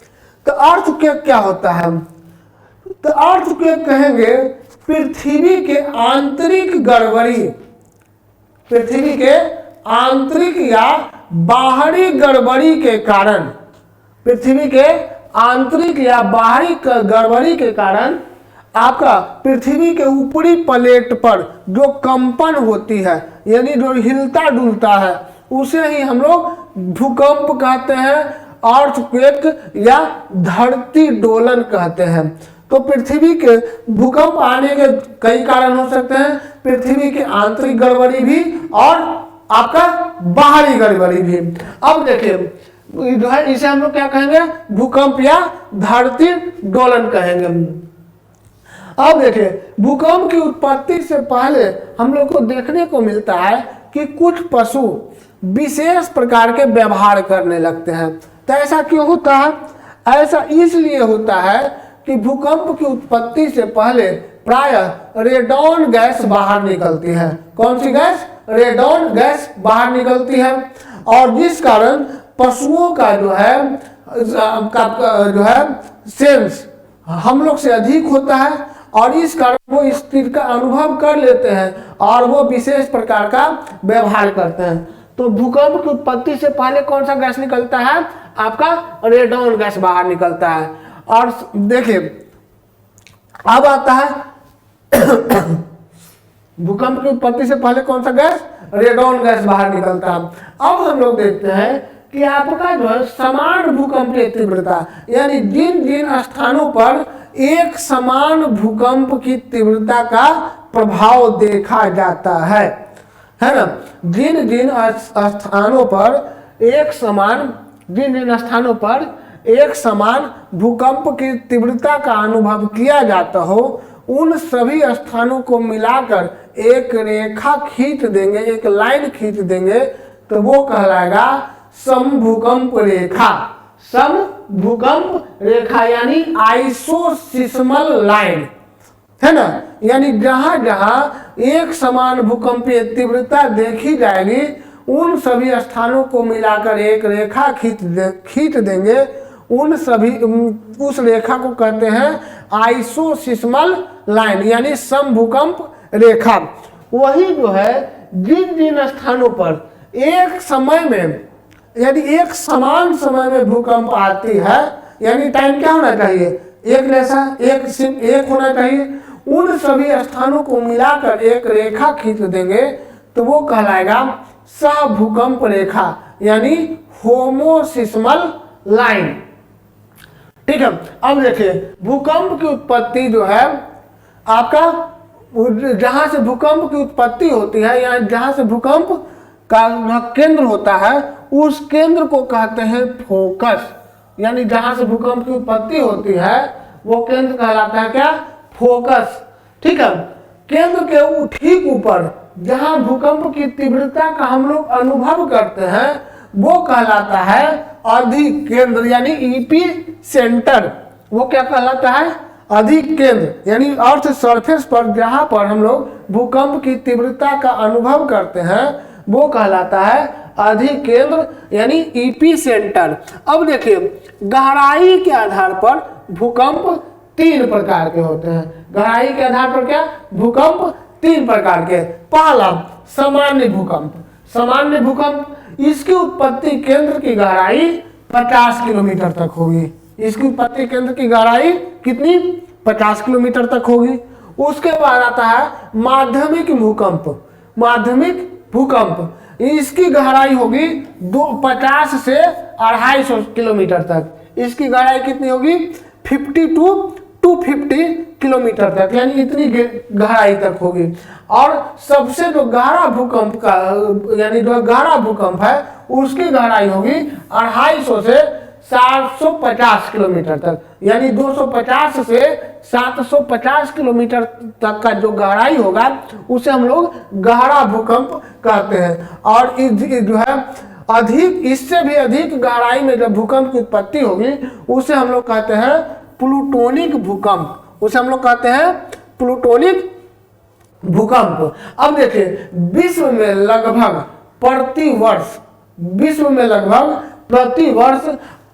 तो अर्थक्वेक क्या होता है? तो अर्थक्वेक कहेंगे पृथ्वी के आंतरिक गड़बड़ी, पृथ्वी के आंतरिक या बाहरी गड़बड़ी के कारण, पृथ्वी के आंतरिक या बाहरी गड़बड़ी के कारण आपका पृथ्वी के ऊपरी प्लेट पर जो कंपन होती है, यानी जो हिलता डुलता है, उसे ही हम लोग भूकंप कहते हैं, अर्थक्वेक या धरती डोलन कहते हैं। तो पृथ्वी के भूकंप आने के कई कारण हो सकते हैं, पृथ्वी की आंतरिक गड़बड़ी भी और आपका बाहरी गड़बड़ी भी। अब देखिए जो है इसे हम लोग क्या कहेंगे, भूकंप या धरती डोलन कहेंगे। अब देखिए भूकंप की उत्पत्ति से पहले हम लोग को देखने को मिलता है कि कुछ पशु विशेष प्रकार के व्यवहार करने लगते हैं। तो ऐसा क्यों होता है? ऐसा इसलिए होता है कि भूकंप की उत्पत्ति से पहले प्रायः रेडॉन गैस बाहर निकलती है। कौन सी गैस? रेडॉन गैस बाहर निकलती है, और जिस कारण पशुओं का जो है सेंस हम लोग से अधिक होता है, और इस कारण वो इस चीज का अनुभव कर लेते हैं और वो विशेष प्रकार का व्यवहार करते हैं। तो भूकंप की उत्पत्ति से पहले कौन सा गैस निकलता है? आपका रेडॉन गैस बाहर निकलता है। और देखिए अब आता है भूकंप की उत्पत्ति से पहले कौन सा गैस? रेडॉन गैस बाहर निकलता है। अब हम लोग देखते हैं कि आपका जो है समान भूकंपीय तीव्रता, यानी जिन जिन स्थानों पर एक समान भूकंप की तीव्रता का प्रभाव देखा जाता है ना, जिन जिन स्थानों पर एक समान भूकंप की तीव्रता का अनुभव किया जाता हो, उन सभी स्थानों को मिलाकर एक रेखा खींच देंगे, एक लाइन खींच देंगे, तो वो कहलाएगा समभूकंप रेखा। समभूकंप रेखा यानी आइसोसिस्मल लाइन, है ना, यानी जहां जहां एक समान भूकंपीय तीव्रता देखी जाएगी, उन सभी स्थानों को मिलाकर एक रेखा खींच देंगे, उस रेखा को कहते हैं आइसोसिस्मल लाइन, यानी समभूकंप रेखा। वही जो है जिन जिन स्थानों पर एक समय में, यदि एक समान समय में भूकंप आती है, यानी टाइम क्या होना चाहिए? एक जैसा, एक होना चाहिए, उन सभी स्थानों को मिलाकर एक रेखा खींच देंगे, तो वो कहलाएगा सहभूकंप रेखा, यानी होमोसिस्मल लाइन। ठीक है। अब देखिए भूकंप की उत्पत्ति जो है आपका, जहां से भूकंप की उत्पत्ति होती है या जहां से भूकंप का केंद्र होता है, उस केंद्र को कहते हैं फोकस, यानी जहां से भूकंप की उत्पत्ति होती है वो केंद्र कहलाता है क्या? फोकस। ठीक है। केंद्र के ठीक ऊपर जहां भूकंप की तीव्रता का हम लोग अनुभव करते हैं, वो कहलाता है अधिक केंद्र, यानी ईपी सेंटर। वो क्या कहलाता है? अधिक केंद्र, यानी अर्थ सरफेस पर जहां पर हम लोग भूकंप की तीव्रता का अनुभव करते हैं, वो कहलाता है अधिक केंद्र, यानी ईपी सेंटर। अब देखिए गहराई के आधार पर भूकंप 3 प्रकार के होते हैं। गहराई के आधार पर क्या? भूकंप 3 प्रकार के। पहला सामान्य भूकंप। सामान्य भूकंप, इसकी उत्पत्ति केंद्र की गहराई 50 किलोमीटर तक होगी। इसकी उत्पत्ति केंद्र की गहराई कितनी? 50 किलोमीटर तक होगी। उसके बाद आता है माध्यमिक भूकंप। माध्यमिक भूकंप, इसकी गहराई होगी 50 से 250 किलोमीटर तक। इसकी गहराई कितनी होगी? 50 to 250 किलोमीटर तक, यानी इतनी गहराई तक होगी। और सबसे जो गहरा भूकंप का, यानी जो गहरा भूकंप है, उसकी गहराई होगी 250 से 750 किलोमीटर तक, यानी 250 से 750 किलोमीटर तक का जो गहराई होगा उसे हम लोग गहरा भूकंप कहते हैं। और जो है अधिक, इससे भी अधिक गहराई में जब भूकंप की उत्पत्ति होगी उसे हम लोग कहते हैं प्लूटोनिक भूकंप। उसे हम लोग कहते हैं प्लूटोनिक भूकंप। अब देखिए विश्व में लगभग प्रति वर्ष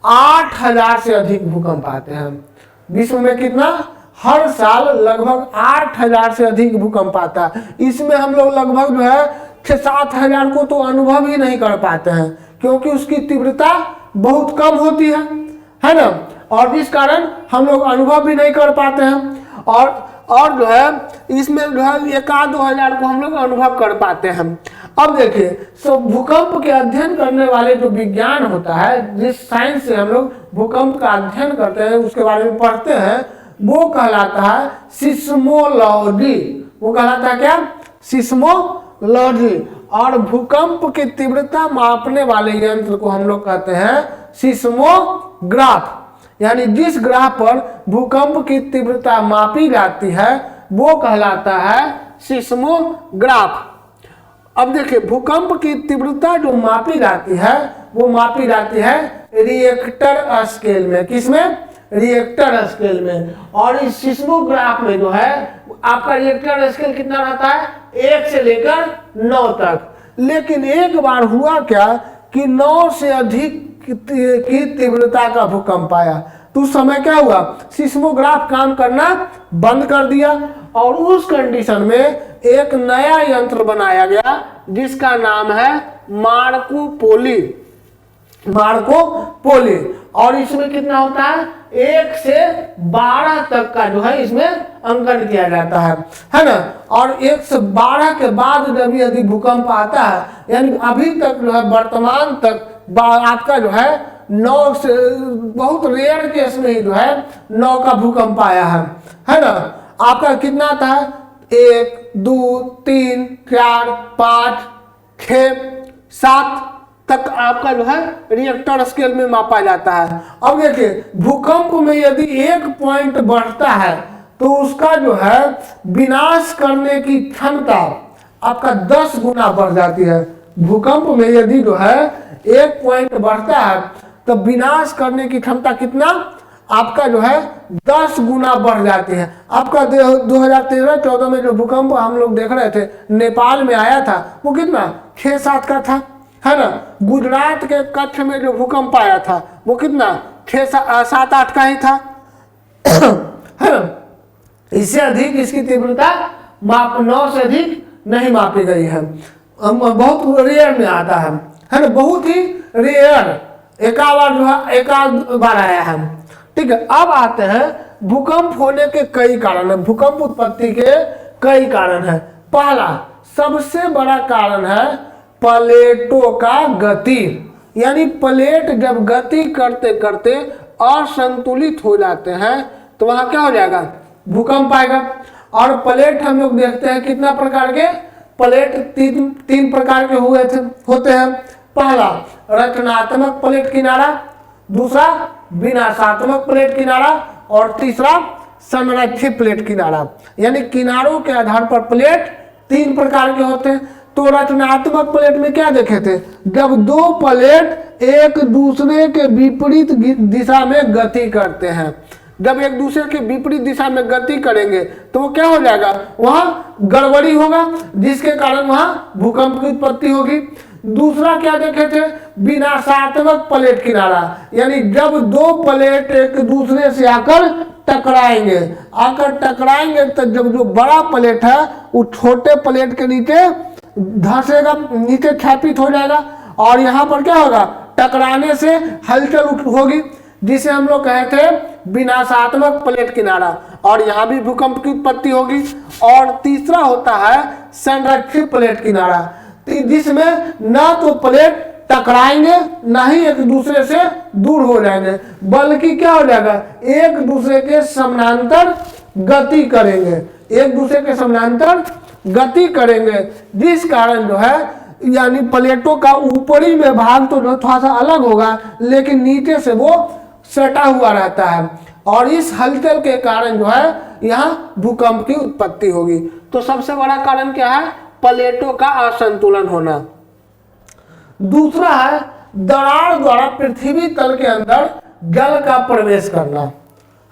8000 से अधिक भूकंप आते हैं। विश्व में कितना? हर साल लगभग 8,000 से अधिक भूकंप आता है। इसमें हम लोग लगभग जो है 6-7 हजार को तो अनुभव ही नहीं कर पाते हैं, क्योंकि उसकी तीव्रता बहुत कम होती है ना, और जिस कारण हम लोग अनुभव भी नहीं कर पाते हैं। और जो है इसमें जो है 1-2 हजार को हम लोग अनुभव कर पाते हैं। अब देखिए, सो भूकंप के अध्ययन करने वाले जो विज्ञान होता है, जिस साइंस से हम लोग भूकंप का अध्ययन करते हैं, उसके बारे में पढ़ते हैं, वो कहलाता है सिस्मोलॉजी। वो कहलाता है क्या? सिस्मोलॉजी। और भूकंप की तीव्रता मापने वाले यंत्र को हम लोग कहते हैं सिस्मोग्राफ। यानी जिस ग्राफ पर भूकंप की तीव्रता मापी जाती है वो कहलाता है सिस्मोग्राफ। अब देखिए, भूकंप की तीव्रता जो मापी जाती है वो मापी जाती है रिएक्टर स्केल में। किसमें? रिएक्टर स्केल में। और इस सिस्मोग्राफ में जो है आपका रिएक्टर स्केल कितना रहता है? 1 से लेकर 9 तक। लेकिन एक बार हुआ क्या कि 9 से अधिक की तीव्रता का भूकंप आया, तो उस समय क्या हुआ? सिस्मोग्राफ काम करना बंद कर दिया, और उस कंडीशन में एक नया यंत्र बनाया गया जिसका नाम है मार्को पोली। और इसमें कितना होता है? 1 से 12 तक का जो है इसमें अंकन किया जाता है ना। और 1 से 12 के बाद जब यदि भूकंप आता है, यानी अभी तक जो है वर्तमान तक आपका जो है 9 से, बहुत रेयर केस में ही जो है 9 का भूकंप आया है ना। आपका कितना था? 1, 2, 3, 4, 5, 6, 7 तक आपका जो है रिएक्टर स्केल में मापा जाता है। अब देखिए, भूकंप में यदि 1 पॉइंट बढ़ता है तो उसका जो है विनाश करने की क्षमता आपका 10 गुना बढ़ जाती है। भूकंप में यदि जो है 1 पॉइंट बढ़ता है तो विनाश करने की क्षमता कितना आपका जो है 10 गुना बढ़ जाती है। आपका 2013-14 में जो भूकंप हम लोग देख रहे थे नेपाल में आया था, वो कितना 6-7 का था, है ना। गुजरात के कच्छ में जो भूकंप आया था वो कितना 6-7-8 का ही था, है ना। इससे अधिक इसकी तीव्रता 9 से अधिक नहीं मापी गई है। बहुत रेयर में आता है ना, बहुत ही रेयर, एकाध बार आया है। ठीक है, अब आते हैं भूकंप होने के कई कारण है, भूकंप उत्पत्ति के कई कारण है। पहला सबसे बड़ा कारण है प्लेटों का गति, यानी प्लेट जब गति करते करते असंतुलित हो जाते हैं तो वहां क्या हो जाएगा? भूकंप आएगा। और प्लेट हम लोग देखते हैं कितना प्रकार के प्लेट, तीन प्रकार के होते हैं। पहला रचनात्मक प्लेट किनारा, दूसरा विनाशात्मक प्लेट किनारा, और तीसरा संरक्षित प्लेट किनारा। यानी किनारों के आधार पर प्लेट 3 प्रकार के होते हैं। तो रचनात्मक प्लेट में क्या देखे थे? जब 2 प्लेट एक दूसरे के विपरीत दिशा में गति करते हैं, जब एक दूसरे के विपरीत दिशा में गति करेंगे तो वो क्या हो जाएगा? वहां गड़बड़ी होगा, जिसके कारण वहां भूकंप की उत्पत्ति होगी। दूसरा क्या देखे थे? विनाशात्मक प्लेट किनारा, यानी जब 2 प्लेट एक दूसरे से आकर टकराएंगे तो जब जो बड़ा प्लेट है वो छोटे प्लेट के नीचे धंसेगा, नीचे छापित हो जाएगा, और यहाँ पर क्या होगा? टकराने से हलचल होगी, जिसे हम लोग कहते हैं विनाशात्मक प्लेट किनारा, और यहाँ भी भूकंप की उत्पत्ति होगी। और तीसरा होता है संरक्षित प्लेट किनारा, जिसमें ना तो प्लेट टकराएंगे ना ही एक दूसरे से दूर हो जाएंगे, बल्कि क्या हो जाएगा? एक दूसरे के समानांतर गति करेंगे, जिस कारण जो है, यानी प्लेटों का ऊपरी में भाग तो थोड़ा सा अलग होगा, लेकिन नीचे से वो सटा हुआ रहता है, और इस हलचल के कारण जो है यहाँ भूकंप की उत्पत्ति होगी। तो सबसे बड़ा कारण क्या है? प्लेटों का असंतुलन होना। दूसरा है दरार द्वारा पृथ्वी तल के अंदर जल का प्रवेश करना,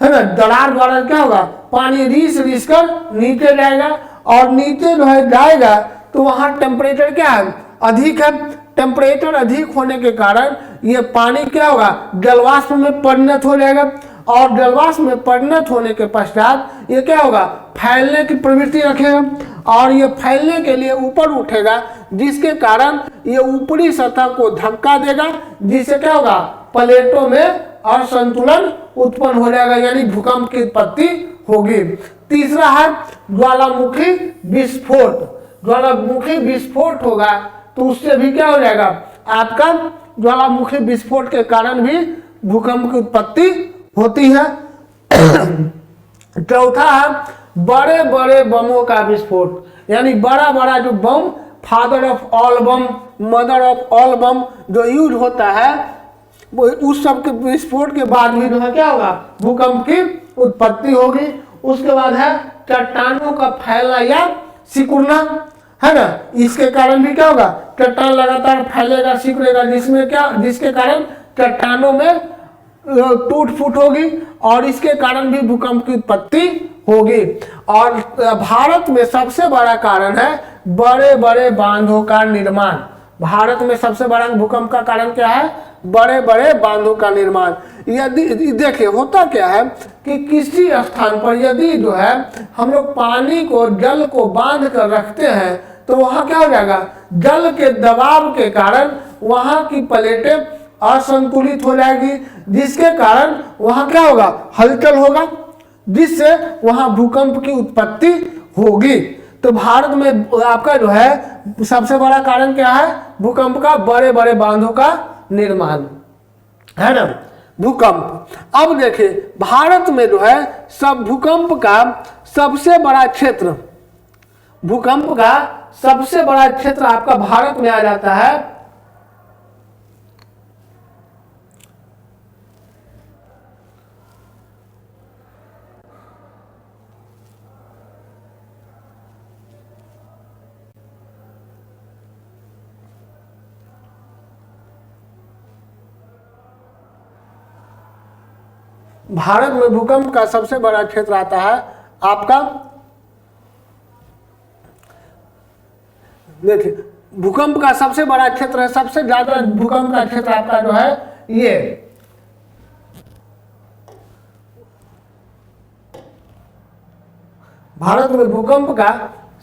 है ना। दरार द्वारा क्या होगा? पानी रिस कर नीचे जाएगा, और नीचे जो है जाएगा तो वहां टेम्परेचर क्या है? अधिक है। टेम्परेचर अधिक होने के कारण ये पानी क्या होगा? जलवाष्प में परिणत हो जाएगा, और जलवाष्प में परिणत होने के पश्चात ये क्या होगा, फैलने की प्रवृत्ति रखेगा और ये फैलने के लिए ऊपर उठेगा, जिसके कारण ये ऊपरी सतह को धक्का देगा, जिससे क्या होगा, प्लेटों में असंतुलन उत्पन्न हो जाएगा, यानी भूकंप की उत्पत्ति होगी। तीसरा है ज्वालामुखी विस्फोट। ज्वालामुखी विस्फोट होगा तो उससे भी क्या हो जाएगा, आपका ज्वालामुखी विस्फोट के कारण भी भूकंप की उत्पत्ति होती है। चौथा है बड़े बड़े बमों का विस्फोट, यानी बड़ा बड़ा जो bomb, father of all bomb, mother of all bomb जो यूज होता है, वो उस सब के विस्फोट के बाद भी जो है क्या होगा, भूकंप की उत्पत्ति होगी। उसके बाद है चट्टानों का फैलना या सिकुड़ना, है ना, इसके कारण भी क्या होगा, चट्टान लगातार फैलेगा सिकुड़ेगा, जिसके कारण चट्टानों में टूट फूट होगी और इसके कारण भी भूकंप की उत्पत्ति होगी। और भारत में सबसे बड़ा कारण है बड़े बड़े बांधों का निर्माण। भारत में सबसे बड़ा भूकंप का कारण क्या है, बड़े बड़े बांधों का निर्माण। यदि देखिए होता क्या है कि किसी स्थान पर यदि जो है हम लोग पानी को, जल को बांध कर रखते हैं तो वहां क्या हो जाएगा, जल के दबाव के कारण वहां की प्लेटें असंतुलित हो जाएगी, जिसके कारण वहां क्या होगा, हलचल होगा, जिससे वहां भूकंप की उत्पत्ति होगी। तो भारत में आपका जो है सबसे बड़ा कारण क्या है, भूकंप का, बड़े बड़े बांधों का निर्माण, है ना, भूकंप। अब देखिए भारत में जो है सब भूकंप का सबसे बड़ा क्षेत्र, भूकंप का सबसे बड़ा क्षेत्र आपका भारत में आ जाता है भारत में भूकंप का सबसे बड़ा क्षेत्र आता है आपका, देखिए भूकंप का सबसे बड़ा क्षेत्र है, सबसे ज्यादा भूकंप का क्षेत्र आपका जो है ये भारत में भूकंप का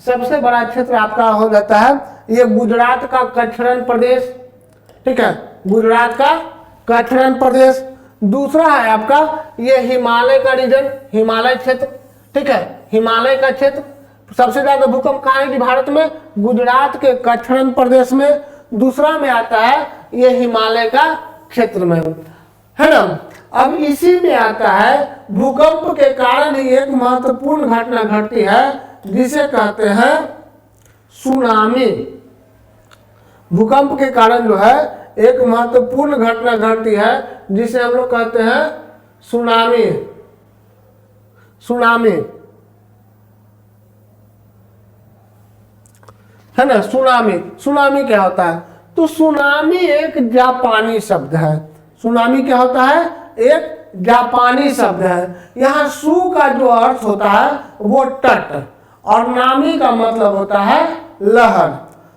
सबसे बड़ा क्षेत्र आपका हो जाता है ये गुजरात का कच्छरन प्रदेश, ठीक है, गुजरात का कच्छरन प्रदेश। दूसरा है आपका ये हिमालय का रीजन, हिमालय क्षेत्र, ठीक है, हिमालय का क्षेत्र। सबसे ज्यादा भूकंप कहाँ है कि भारत में, गुजरात के कच्छरन प्रदेश में। दूसरा में आता है ये हिमालय का क्षेत्र में, है ना। अब इसी में आता है भूकंप के कारण ही एक महत्वपूर्ण घटना घटती है जिसे कहते हैं सुनामी। भूकंप के कारण जो है एक महत्वपूर्ण घटना घटती है जिसे हम लोग कहते हैं सुनामी। सुनामी, है ना, सुनामी। सुनामी क्या होता है, तो सुनामी एक जापानी शब्द है। सुनामी क्या होता है, एक जापानी शब्द है। यहाँ सु का जो अर्थ होता है वो तट और नामी का मतलब होता है लहर,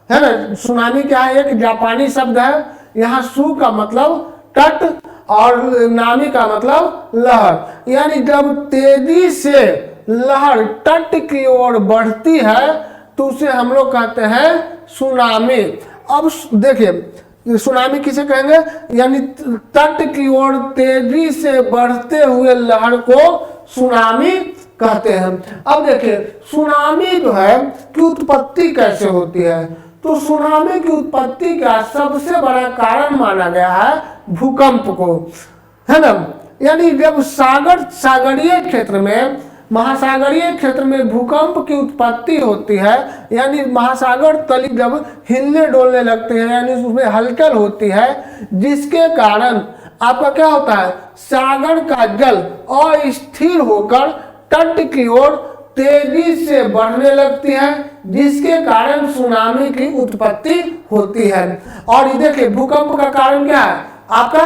है ना। सुनामी क्या है, एक जापानी शब्द है। यहाँ सु का मतलब तट और नामी का मतलब लहर, यानी जब तेजी से लहर तट की ओर बढ़ती है तो उसे हम लोग कहते हैं सुनामी। अब देखिए सुनामी किसे कहेंगे, यानी तट की ओर तेजी से बढ़ते हुए लहर को सुनामी कहते हैं। अब देखिए सुनामी जो है की उत्पत्ति कैसे होती है, तो सुनामी की उत्पत्ति का सबसे बड़ा कारण माना गया है भूकंप को, है ना। यानी जब सागरीय क्षेत्र में, महासागरीय क्षेत्र में भूकंप की उत्पत्ति होती है, यानी महासागर तली जब हिलने डोलने लगते हैं, यानी उसमें हलचल होती है, जिसके कारण आपका क्या होता है, सागर का जल अस्थिर होकर तट की ओर तेजी से बढ़ने लगती है, जिसके कारण सुनामी की उत्पत्ति होती है। और ये देखिए भूकंप का कारण क्या है, आपका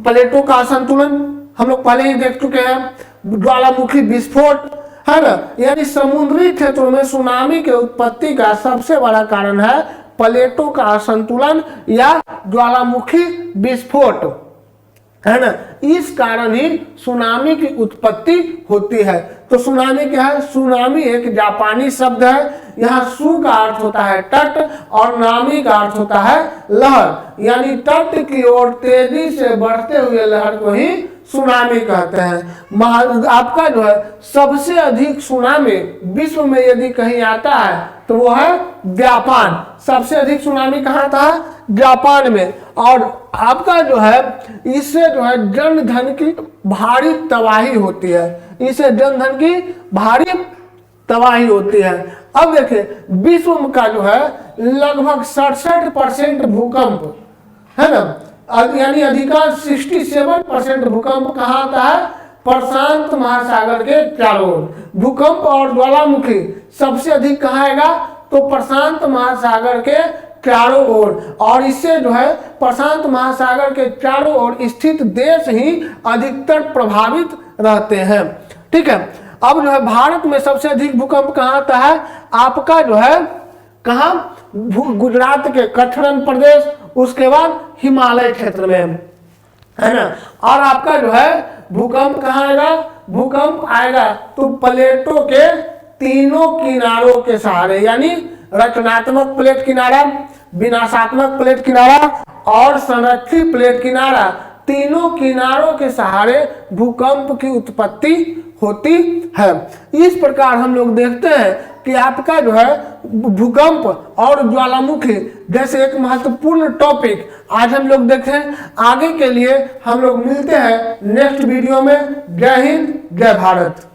प्लेटों का असंतुलन, हम लोग पहले ही देख चुके हैं, ज्वालामुखी विस्फोट, है ना। यानी समुद्री क्षेत्रों में सुनामी के उत्पत्ति का सबसे बड़ा कारण है प्लेटों का असंतुलन या ज्वालामुखी विस्फोट। है ना। इस कारण ही सुनामी की उत्पत्ति होती है। तो सुनामी क्या है? सुनामी एक जापानी शब्द है। यहाँ सु का अर्थ होता है तट और नामी का अर्थ होता है लहर, यानी तट की ओर तेजी से बढ़ते हुए लहर को ही सुनामी कहते हैं। आपका जो है सबसे अधिक सुनामी विश्व में यदि कहीं आता है तो वो है जापान। सबसे अधिक सुनामी कहाँ था? जापान में। और आपका जो है इससे जो है जन धन की भारी तबाही होती है, इससे जन धन की भारी तबाही होती है। अब देखिए विश्व का जो है लगभग 67% भूकंप है ना, यानी अधिकांश 67% भूकंप कहाँ आता है? प्रशांत महासागर के चारों ओर। भूकंप और ज्वालामुखी सबसे अधिक कहाँ आएगा? तो प्रशांत महासागर के चारों ओर। और इससे जो है प्रशांत महासागर के चारों ओर स्थित देश ही अधिकतर प्रभावित रहते हैं। ठीक है। अब जो है भारत में सबसे अधिक भूकंप कहाँ आता है? आपका जो है कहाँ? गुजरात के कच्छरन प्रदेश, उसके बाद हिमालय क्षेत्र में, है ना। और आपका जो है भूकंप कहाँ आएगा? भूकंप आएगा तो प्लेटों के तीनों किनारों के सहारे, यानी रचनात्मक प्लेट किनारा, विनाशात्मक प्लेट किनारा और संरक्षित प्लेट किनारा, तीनों किनारों के सहारे भूकंप की उत्पत्ति होती है। इस प्रकार हम लोग देखते हैं कि आपका जो है भूकंप और ज्वालामुखी जैसे एक महत्वपूर्ण टॉपिक आज हम लोग देखें। आगे के लिए हम लोग मिलते हैं नेक्स्ट वीडियो में। जय हिंद, जय भारत।